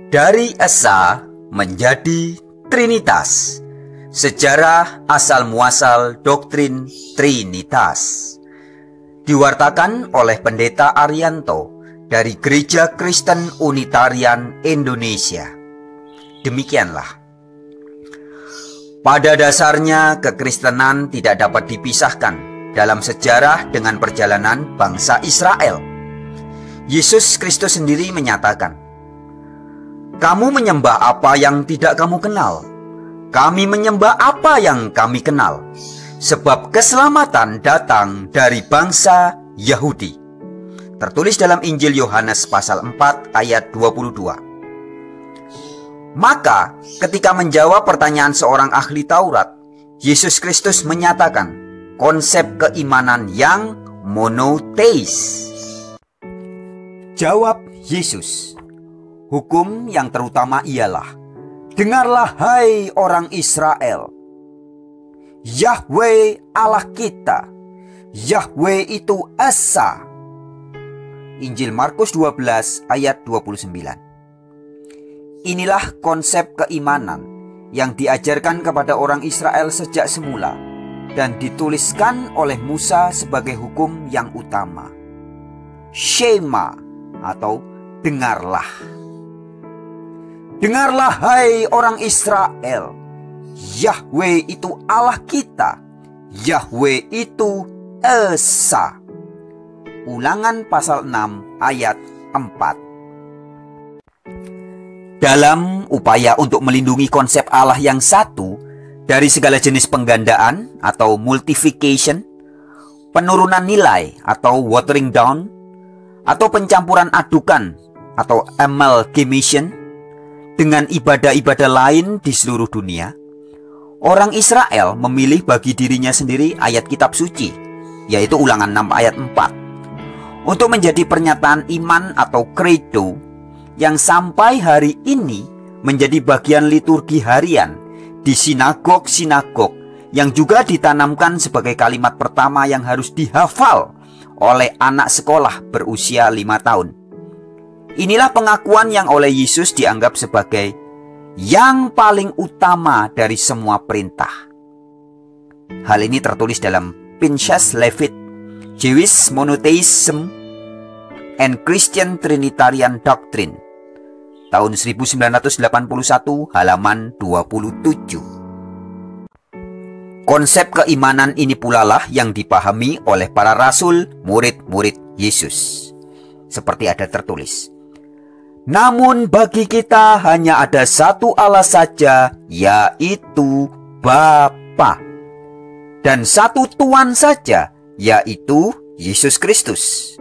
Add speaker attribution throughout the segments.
Speaker 1: Dari Esa menjadi Trinitas. Sejarah asal-muasal doktrin Trinitas. Diwartakan oleh Pendeta Arianto dari Gereja Kristen Unitarian Indonesia. Demikianlah. Pada dasarnya kekristenan tidak dapat dipisahkan dalam sejarah dengan perjalanan bangsa Israel. Yesus Kristus sendiri menyatakan, "Kamu menyembah apa yang tidak kamu kenal. Kami menyembah apa yang kami kenal. Sebab keselamatan datang dari bangsa Yahudi." Tertulis dalam Injil Yohanes pasal 4 ayat 22. Maka ketika menjawab pertanyaan seorang ahli Taurat, Yesus Kristus menyatakan konsep keimanan yang monoteis. Jawab Yesus, "Hukum yang terutama ialah, dengarlah hai orang Israel, Yahweh Allah kita, Yahweh itu Esa." Injil Markus 12 ayat 29. Inilah konsep keimanan yang diajarkan kepada orang Israel sejak semula dan dituliskan oleh Musa sebagai hukum yang utama. Shema atau dengarlah. Dengarlah hai orang Israel, Yahweh itu Allah kita, Yahweh itu Esa. Ulangan pasal 6 ayat 4. Dalam upaya untuk melindungi konsep Allah yang satu dari segala jenis penggandaan atau multiplication, penurunan nilai atau watering down, atau pencampuran adukan atau amalgamation dengan ibadah-ibadah lain di seluruh dunia, orang Israel memilih bagi dirinya sendiri ayat kitab suci, yaitu Ulangan 6 ayat 4, untuk menjadi pernyataan iman atau credo yang sampai hari ini menjadi bagian liturgi harian di sinagog-sinagog, yang juga ditanamkan sebagai kalimat pertama yang harus dihafal oleh anak sekolah berusia 5 tahun. Inilah pengakuan yang oleh Yesus dianggap sebagai yang paling utama dari semua perintah. Hal ini tertulis dalam Pinchas Levitt, Jewish Monotheism and Christian Trinitarian Doctrine, tahun 1981, halaman 27. Konsep keimanan ini pula lah yang dipahami oleh para rasul, murid-murid Yesus. Seperti ada tertulis, "Namun bagi kita hanya ada satu Allah saja, yaitu Bapa. Dan satu Tuhan saja, yaitu Yesus Kristus."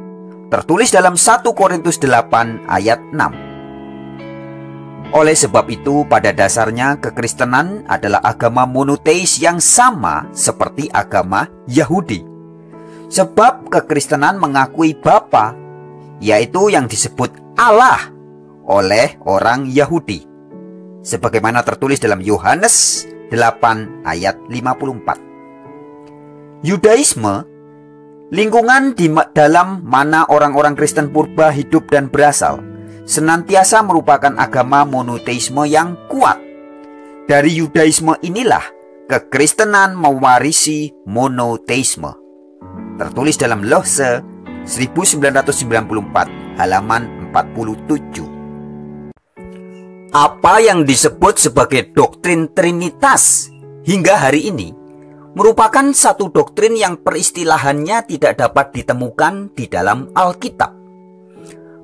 Speaker 1: Tertulis dalam 1 Korintus 8 ayat 6. Oleh sebab itu, pada dasarnya kekristenan adalah agama monoteis yang sama seperti agama Yahudi. Sebab kekristenan mengakui Bapa, yaitu yang disebut Allah oleh orang Yahudi, sebagaimana tertulis dalam Yohanes 8 ayat 54. Yudaisme, lingkungan di dalam mana orang-orang Kristen purba hidup dan berasal, senantiasa merupakan agama monoteisme yang kuat. Dari Yudaisme inilah kekristenan mewarisi monoteisme. Tertulis dalam Lose 1994, halaman 47. Apa yang disebut sebagai doktrin Trinitas hingga hari ini merupakan satu doktrin yang peristilahannya tidak dapat ditemukan di dalam Alkitab.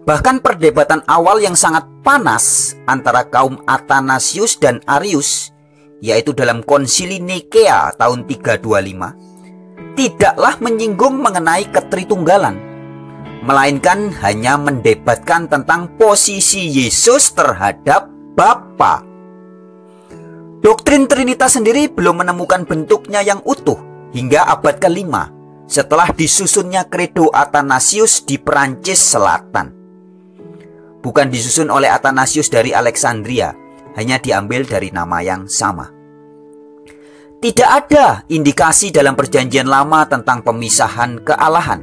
Speaker 1: Bahkan perdebatan awal yang sangat panas antara kaum Athanasius dan Arius, yaitu dalam Konsili Nikea tahun 325, tidaklah menyinggung mengenai ketritunggalan, melainkan hanya mendebatkan tentang posisi Yesus terhadap Bapa. Doktrin Trinitas sendiri belum menemukan bentuknya yang utuh hingga abad ke-5 setelah disusunnya Credo Athanasius di Perancis Selatan. Bukan disusun oleh Athanasius dari Alexandria, hanya diambil dari nama yang sama. Tidak ada indikasi dalam Perjanjian Lama tentang pemisahan kealahan.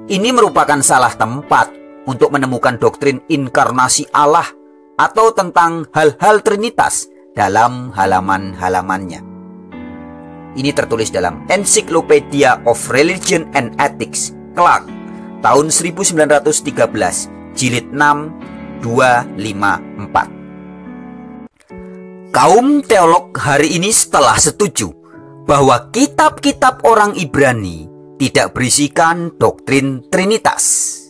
Speaker 1: Ini merupakan salah tempat untuk menemukan doktrin inkarnasi Allah atau tentang hal-hal Trinitas dalam halaman-halamannya. Ini tertulis dalam Encyclopedia of Religion and Ethics, Clark, tahun 1913, jilid 6, 254. Kaum teolog hari ini telah setuju bahwa kitab-kitab orang Ibrani tidak berisikan doktrin Trinitas.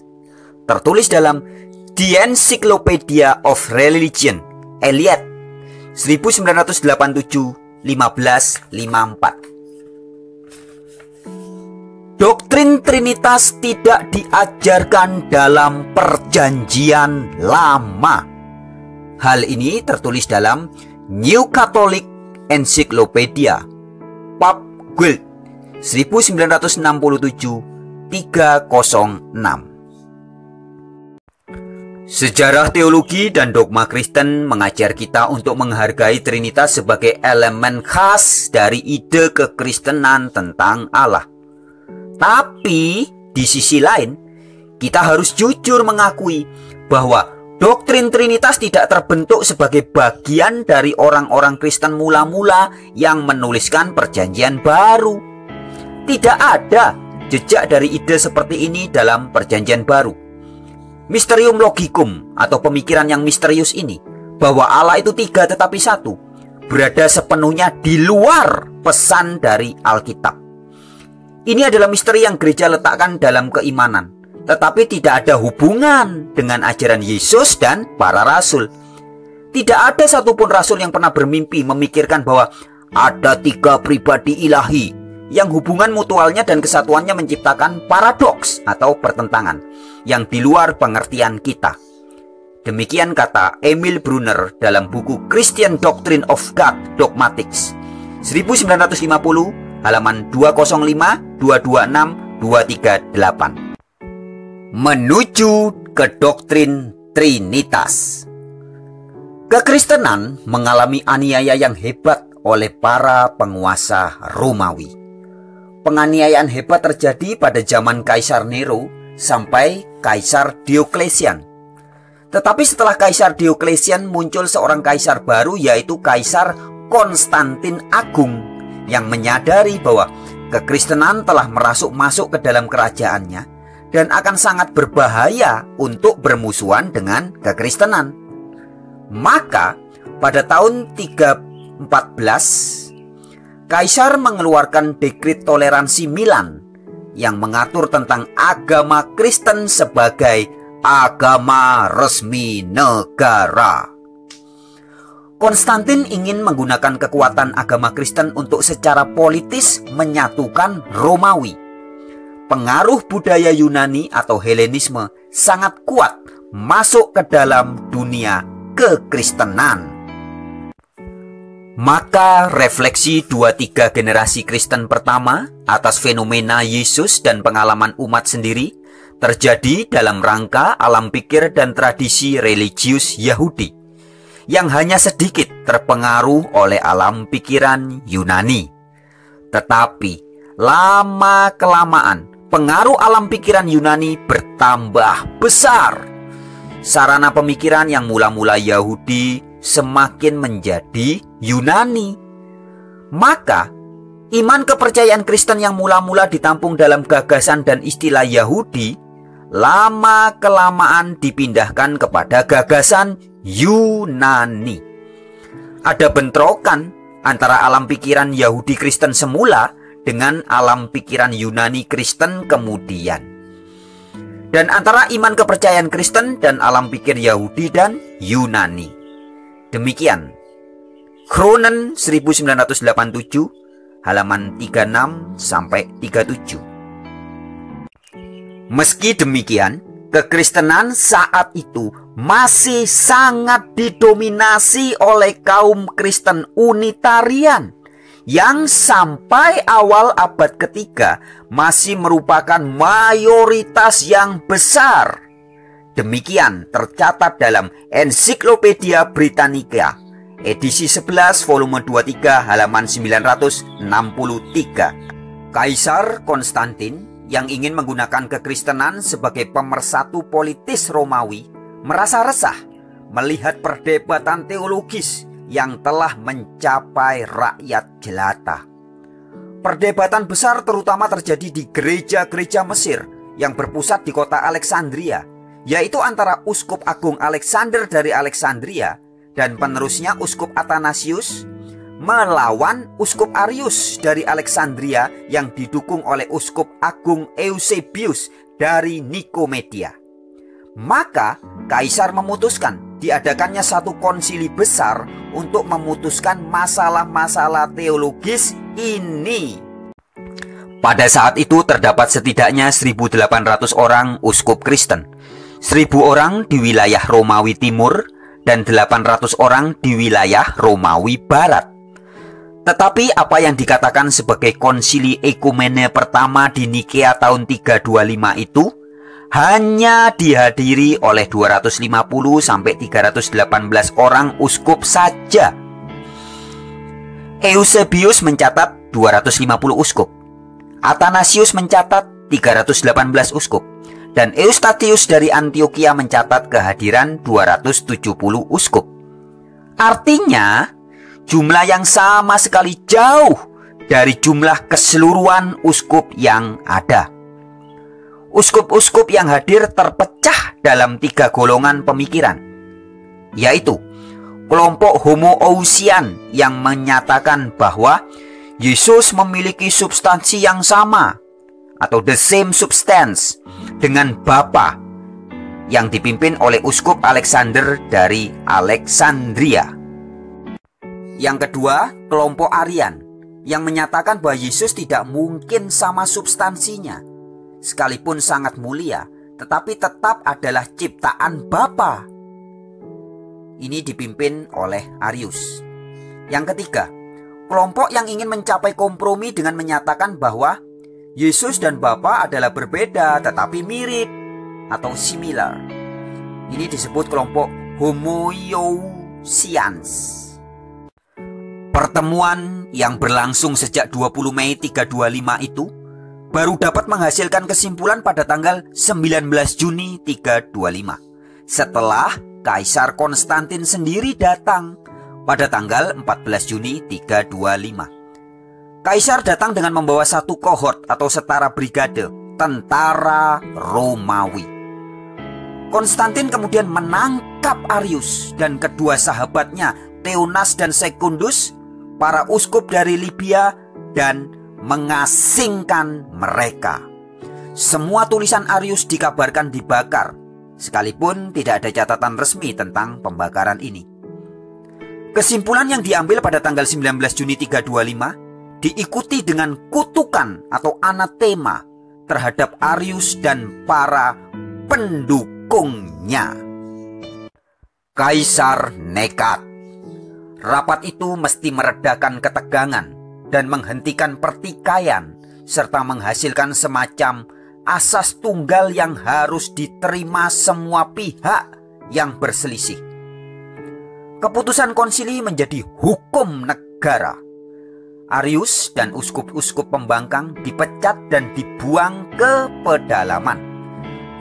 Speaker 1: Tertulis dalam The Encyclopedia of Religion, Eliot, 1987, 1554. Doktrin Trinitas tidak diajarkan dalam Perjanjian Lama. Hal ini tertulis dalam New Catholic Encyclopedia, Pope Guild, 1967, 306. Sejarah teologi dan dogma Kristen mengajar kita untuk menghargai Trinitas sebagai elemen khas dari ide kekristenan tentang Allah. Tapi di sisi lain, kita harus jujur mengakui bahwa doktrin Trinitas tidak terbentuk sebagai bagian dari orang-orang Kristen mula-mula yang menuliskan Perjanjian Baru. Tidak ada jejak dari ide seperti ini dalam Perjanjian Baru. Mysterium logicum atau pemikiran yang misterius ini, bahwa Allah itu tiga tetapi satu, berada sepenuhnya di luar pesan dari Alkitab. Ini adalah misteri yang gereja letakkan dalam keimanan, tetapi tidak ada hubungan dengan ajaran Yesus dan para rasul. Tidak ada satupun rasul yang pernah bermimpi memikirkan bahwa ada tiga pribadi ilahi yang hubungan mutualnya dan kesatuannya menciptakan paradoks atau pertentangan yang di luar pengertian kita. Demikian kata Emil Brunner dalam buku Christian Doctrine of God Dogmatics, 1950, halaman 205, 226, 238. Menuju ke doktrin Trinitas. Kekristenan mengalami aniaya yang hebat oleh para penguasa Romawi. Penganiayaan hebat terjadi pada zaman Kaisar Nero sampai Kaisar Dioklesian. Tetapi setelah Kaisar Dioklesian muncul seorang kaisar baru, yaitu Kaisar Konstantin Agung, yang menyadari bahwa kekristenan telah masuk ke dalam kerajaannya dan akan sangat berbahaya untuk bermusuhan dengan kekristenan. Maka pada tahun 314 Kaisar mengeluarkan dekret toleransi Milan yang mengatur tentang agama Kristen sebagai agama resmi negara. Konstantin ingin menggunakan kekuatan agama Kristen untuk secara politis menyatukan Romawi. Pengaruh budaya Yunani atau Helenisme sangat kuat masuk ke dalam dunia kekristenan. Maka refleksi 2-3 generasi Kristen pertama atas fenomena Yesus dan pengalaman umat sendiri terjadi dalam rangka alam pikir dan tradisi religius Yahudi yang hanya sedikit terpengaruh oleh alam pikiran Yunani. Tetapi lama-kelamaan pengaruh alam pikiran Yunani bertambah besar. Sarana pemikiran yang mula-mula Yahudi semakin menjadi Yunani. Maka iman kepercayaan Kristen yang mula-mula ditampung dalam gagasan dan istilah Yahudi lama-kelamaan dipindahkan kepada gagasan Yunani. Ada bentrokan antara alam pikiran Yahudi Kristen semula dengan alam pikiran Yunani Kristen kemudian, dan antara iman kepercayaan Kristen dan alam pikir Yahudi dan Yunani. Demikian Kronen 1987, halaman 36 sampai 37. Meski demikian, kekristenan saat itu masih sangat didominasi oleh kaum Kristen Unitarian yang sampai awal abad ketiga masih merupakan mayoritas yang besar. Demikian tercatat dalam Encyclopedia Britannica, edisi 11, volume 23, halaman 963. Kaisar Konstantin yang ingin menggunakan kekristenan sebagai pemersatu politis Romawi merasa resah melihat perdebatan teologis yang telah mencapai rakyat jelata. Perdebatan besar terutama terjadi di gereja-gereja Mesir yang berpusat di kota Alexandria, yaitu antara Uskup Agung Alexander dari Alexandria dan penerusnya Uskup Athanasius melawan Uskup Arius dari Alexandria yang didukung oleh Uskup Agung Eusebius dari Nikomedia. Maka Kaisar memutuskan diadakannya satu konsili besar untuk memutuskan masalah-masalah teologis ini. Pada saat itu terdapat setidaknya 1.800 orang uskup Kristen, 1.000 orang di wilayah Romawi Timur dan 800 orang di wilayah Romawi Barat. Tetapi apa yang dikatakan sebagai konsili ekumene pertama di Nikea tahun 325 itu hanya dihadiri oleh 250 sampai 318 orang uskup saja. Eusebius mencatat 250 uskup, Athanasius mencatat 318 uskup, dan Eustathius dari Antioquia mencatat kehadiran 270 uskup. Artinya jumlah yang sama sekali jauh dari jumlah keseluruhan uskup yang ada. Uskup-uskup yang hadir terpecah dalam 3 golongan pemikiran, yaitu kelompok homoousian yang menyatakan bahwa Yesus memiliki substansi yang sama atau the same substance dengan Bapa, yang dipimpin oleh Uskup Alexander dari Alexandria. Yang kedua, kelompok Arian yang menyatakan bahwa Yesus tidak mungkin sama substansinya, sekalipun sangat mulia, tetapi tetap adalah ciptaan Bapa. Ini dipimpin oleh Arius. Yang ketiga, kelompok yang ingin mencapai kompromi dengan menyatakan bahwa Yesus dan Bapa adalah berbeda tetapi mirip atau similar. Ini disebut kelompok homoiousians. Pertemuan yang berlangsung sejak 20 Mei 325 itu baru dapat menghasilkan kesimpulan pada tanggal 19 Juni 325 setelah Kaisar Konstantin sendiri datang pada tanggal 14 Juni 325. Kaisar datang dengan membawa satu kohort atau setara brigade tentara Romawi. Konstantin kemudian menangkap Arius dan kedua sahabatnya Theunas dan Secundus, para uskup dari Libya, dan mengasingkan mereka. Semua tulisan Arius dikabarkan dibakar, sekalipun tidak ada catatan resmi tentang pembakaran ini. Kesimpulan yang diambil pada tanggal 19 Juni 325 diikuti dengan kutukan atau anatema terhadap Arius dan para pendukungnya. Kaisar nekat. Rapat itu mesti meredakan ketegangan dan menghentikan pertikaian, serta menghasilkan semacam asas tunggal yang harus diterima semua pihak yang berselisih. Keputusan konsili menjadi hukum negara. Arius dan uskup-uskup pembangkang dipecat dan dibuang ke pedalaman.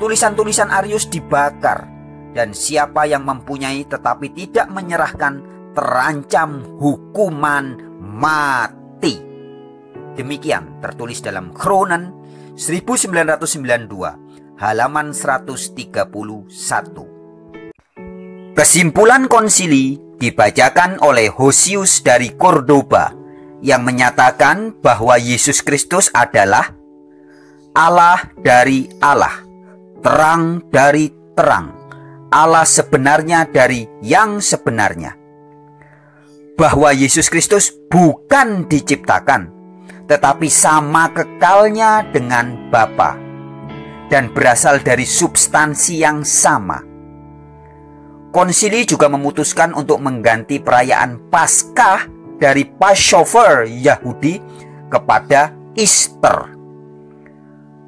Speaker 1: Tulisan-tulisan Arius dibakar, dan siapa yang mempunyai tetapi tidak menyerahkan terancam hukuman mati. Demikian tertulis dalam Kronen 1992 halaman 131. Kesimpulan konsili dibacakan oleh Hosius dari Cordoba yang menyatakan bahwa Yesus Kristus adalah Allah dari Allah, terang dari terang, Allah sebenarnya dari yang sebenarnya. Bahwa Yesus Kristus bukan diciptakan, tetapi sama kekalnya dengan Bapa dan berasal dari substansi yang sama. Konsili juga memutuskan untuk mengganti perayaan Paskah dari Passover Yahudi kepada Easter.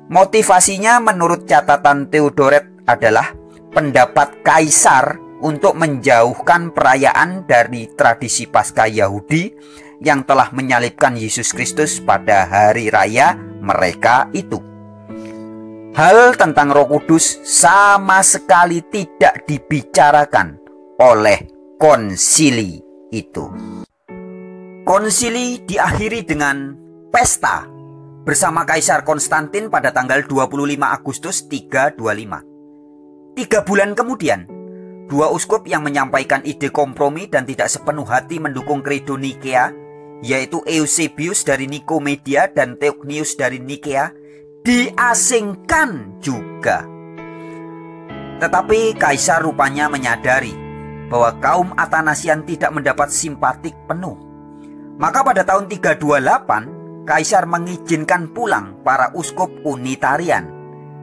Speaker 1: Motivasinya menurut catatan Theodoret adalah pendapat Kaisar untuk menjauhkan perayaan dari tradisi Paskah Yahudi yang telah menyalibkan Yesus Kristus pada hari raya mereka itu. Hal tentang Roh Kudus sama sekali tidak dibicarakan oleh konsili itu. Konsili diakhiri dengan pesta bersama Kaisar Konstantin pada tanggal 25 Agustus 325. 3 bulan kemudian, dua uskup yang menyampaikan ide kompromi dan tidak sepenuh hati mendukung kredo Nikea, yaitu Eusebius dari Nikomedia dan Theognius dari Nikea, diasingkan juga. Tetapi Kaisar rupanya menyadari bahwa kaum Athanasian tidak mendapat simpatik penuh. Maka pada tahun 328, Kaisar mengizinkan pulang para uskup Unitarian,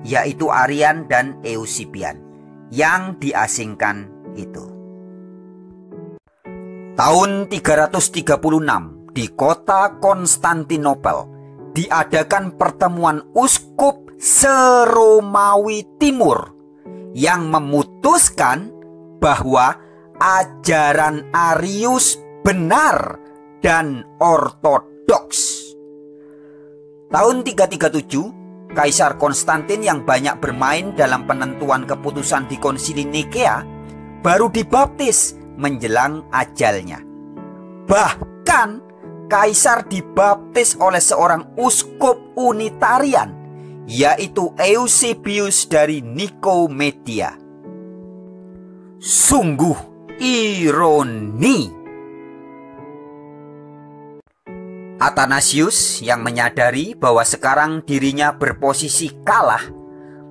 Speaker 1: yaitu Arian dan Eusebian, yang diasingkan itu. Tahun 336 di kota Konstantinopel diadakan pertemuan uskup se-Romawi Timur yang memutuskan bahwa ajaran Arius benar dan ortodoks. Tahun 337, Kaisar Konstantin yang banyak bermain dalam penentuan keputusan di konsili Nikea baru dibaptis menjelang ajalnya. Bahkan Kaisar dibaptis oleh seorang uskup Unitarian, yaitu Eusebius dari Nikomedia. Sungguh ironi. Athanasius yang menyadari bahwa sekarang dirinya berposisi kalah,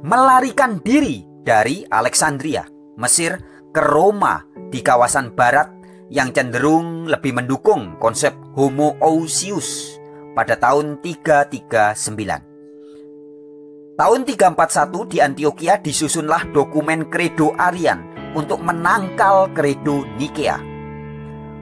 Speaker 1: melarikan diri dari Alexandria, Mesir, ke Roma di kawasan barat yang cenderung lebih mendukung konsep homoousius pada tahun 339. Tahun 341 di Antioquia disusunlah dokumen Kredo Arian untuk menangkal Kredo Nikea.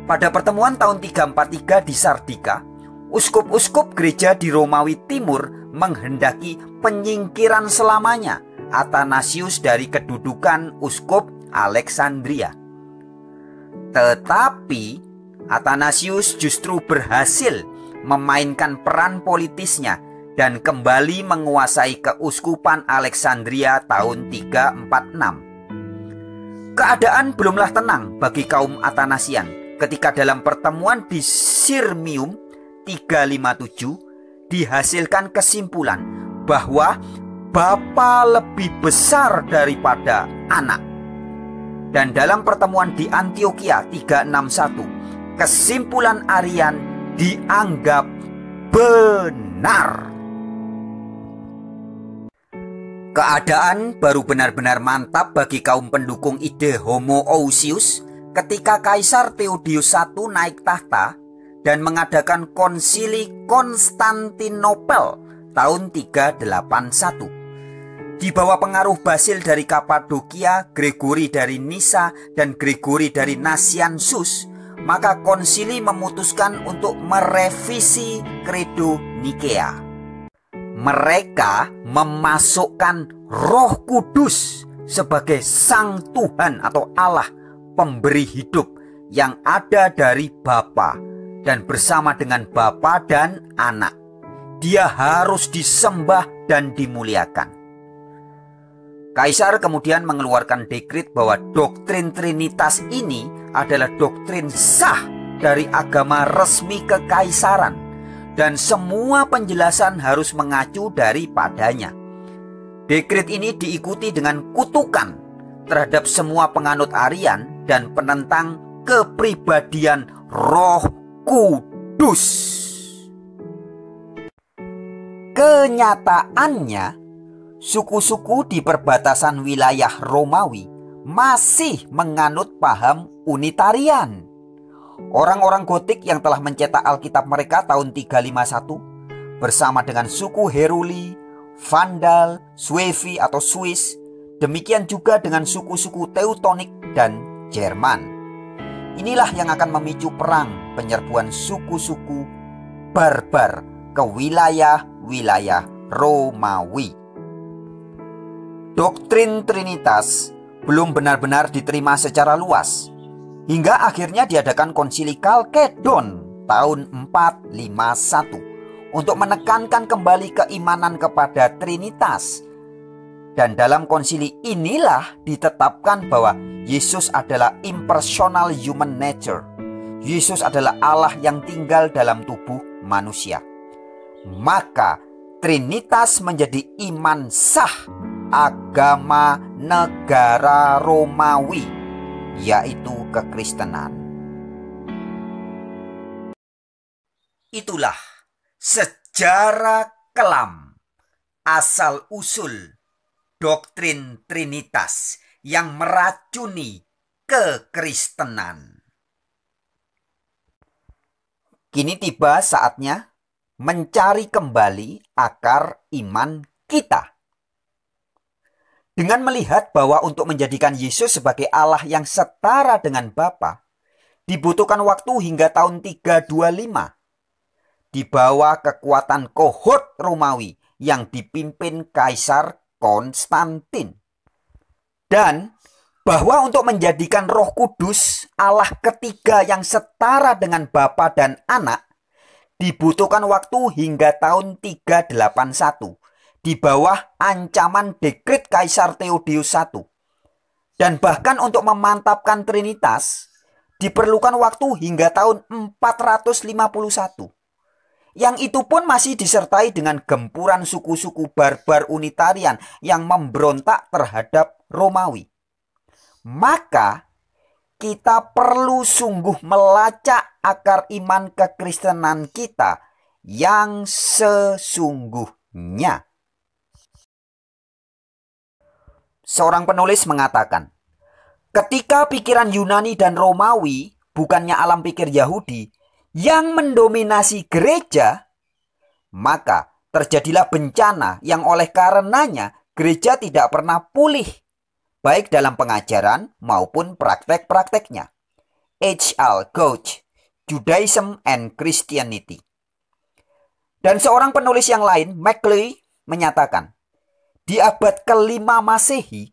Speaker 1: Pada pertemuan tahun 343 di Sardika, uskup-uskup gereja di Romawi Timur menghendaki penyingkiran selamanya Athanasius dari kedudukan uskup Alexandria. Tetapi Athanasius justru berhasil memainkan peran politisnya dan kembali menguasai keuskupan Alexandria tahun 346. Keadaan belumlah tenang bagi kaum Athanasian ketika dalam pertemuan di Sirmium 357 dihasilkan kesimpulan bahwa bapa lebih besar daripada anak. Dan dalam pertemuan di Antioquia 361, kesimpulan Arian dianggap benar. Keadaan baru benar-benar mantap bagi kaum pendukung ide homoousius ketika Kaisar Theodosius I naik tahta dan mengadakan konsili Konstantinopel tahun 381. Di bawah pengaruh Basil dari Kapadokia, Gregory dari Nisa, dan Gregory dari Nazianzus, maka konsili memutuskan untuk merevisi Kredo Nikea. Mereka memasukkan Roh Kudus sebagai Sang Tuhan atau Allah pemberi hidup yang ada dari Bapa dan bersama dengan Bapa dan Anak. Dia harus disembah dan dimuliakan. Kaisar kemudian mengeluarkan dekret bahwa doktrin Trinitas ini adalah doktrin sah dari agama resmi kekaisaran dan semua penjelasan harus mengacu daripadanya. Dekret ini diikuti dengan kutukan terhadap semua penganut Arian dan penentang kepribadian Roh Kudus. Kenyataannya, suku-suku di perbatasan wilayah Romawi masih menganut paham Unitarian. Orang-orang Gotik yang telah mencetak Alkitab mereka tahun 351 bersama dengan suku Heruli, Vandal, Suevi atau Swiss, demikian juga dengan suku-suku Teutonik dan Jerman. Inilah yang akan memicu perang penyerbuan suku-suku barbar ke wilayah-wilayah Romawi. Doktrin Trinitas belum benar-benar diterima secara luas hingga akhirnya diadakan konsili Kalkedon tahun 451 untuk menekankan kembali keimanan kepada Trinitas Dan dalam konsili inilah ditetapkan bahwa Yesus adalah impersonal human nature. Yesus adalah Allah yang tinggal dalam tubuh manusia. Maka Trinitas menjadi iman sah agama negara Romawi, yaitu kekristenan. Itulah sejarah kelam asal-usul doktrin Trinitas yang meracuni kekristenan. Kini tiba saatnya mencari kembali akar iman kita. Dengan melihat bahwa untuk menjadikan Yesus sebagai Allah yang setara dengan Bapa dibutuhkan waktu hingga tahun 325 di bawah kekuatan kohort Romawi yang dipimpin Kaisar Konstantin. Dan bahwa untuk menjadikan Roh Kudus Allah ketiga yang setara dengan Bapa dan Anak dibutuhkan waktu hingga tahun 381 di bawah ancaman dekret Kaisar Theodosius I. Dan bahkan untuk memantapkan Trinitas diperlukan waktu hingga tahun 451. Yang itu pun masih disertai dengan gempuran suku-suku barbar Unitarian yang memberontak terhadap Romawi. Maka kita perlu sungguh melacak akar iman kekristenan kita yang sesungguhnya. Seorang penulis mengatakan, ketika pikiran Yunani dan Romawi, bukannya alam pikir Yahudi, yang mendominasi gereja, maka terjadilah bencana yang oleh karenanya gereja tidak pernah pulih, baik dalam pengajaran maupun praktek-prakteknya. H.L. Gouge, Judaism and Christianity. Dan seorang penulis yang lain, Maclay, menyatakan, di abad ke-5 Masehi,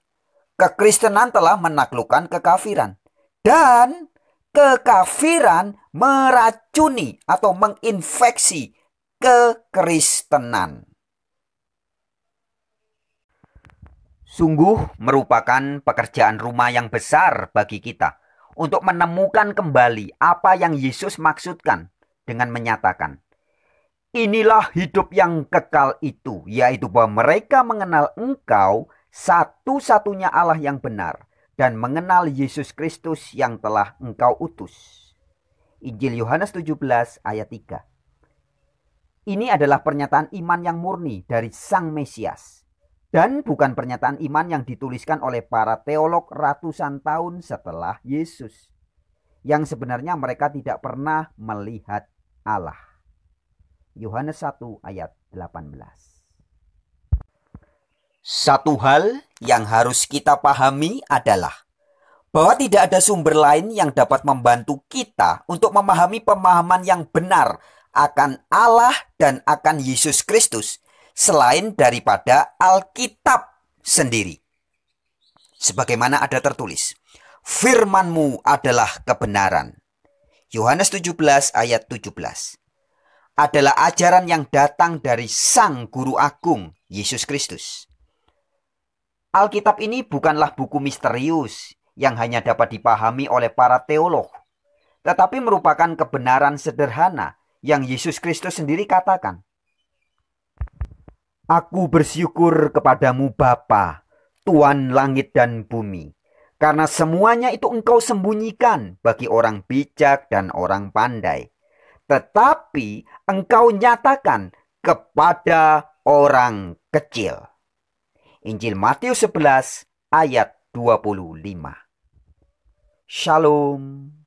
Speaker 1: kekristenan telah menaklukkan kekafiran. Dan kekafiran meracuni atau menginfeksi kekristenan. Sungguh merupakan pekerjaan rumah yang besar bagi kita untuk menemukan kembali apa yang Yesus maksudkan dengan menyatakan, inilah hidup yang kekal itu, yaitu bahwa mereka mengenal Engkau satu-satunya Allah yang benar dan mengenal Yesus Kristus yang telah Engkau utus. Injil Yohanes 17 ayat 3. Ini adalah pernyataan iman yang murni dari Sang Mesias. Dan bukan pernyataan iman yang dituliskan oleh para teolog ratusan tahun setelah Yesus. Yang sebenarnya mereka tidak pernah melihat Allah. Yohanes 1 ayat 18. Satu hal yang harus kita pahami adalah bahwa tidak ada sumber lain yang dapat membantu kita untuk memahami pemahaman yang benar akan Allah dan akan Yesus Kristus selain daripada Alkitab sendiri. Sebagaimana ada tertulis, firman-Mu adalah kebenaran. Yohanes 17 ayat 17. Adalah ajaran yang datang dari Sang Guru Agung, Yesus Kristus. Alkitab ini bukanlah buku misterius yang hanya dapat dipahami oleh para teolog, tetapi merupakan kebenaran sederhana yang Yesus Kristus sendiri katakan. Aku bersyukur kepadamu Bapa, Tuhan langit dan bumi, karena semuanya itu Engkau sembunyikan bagi orang bijak dan orang pandai, tetapi Engkau nyatakan kepada orang kecil. Injil Matius 11 ayat 25. Shalom.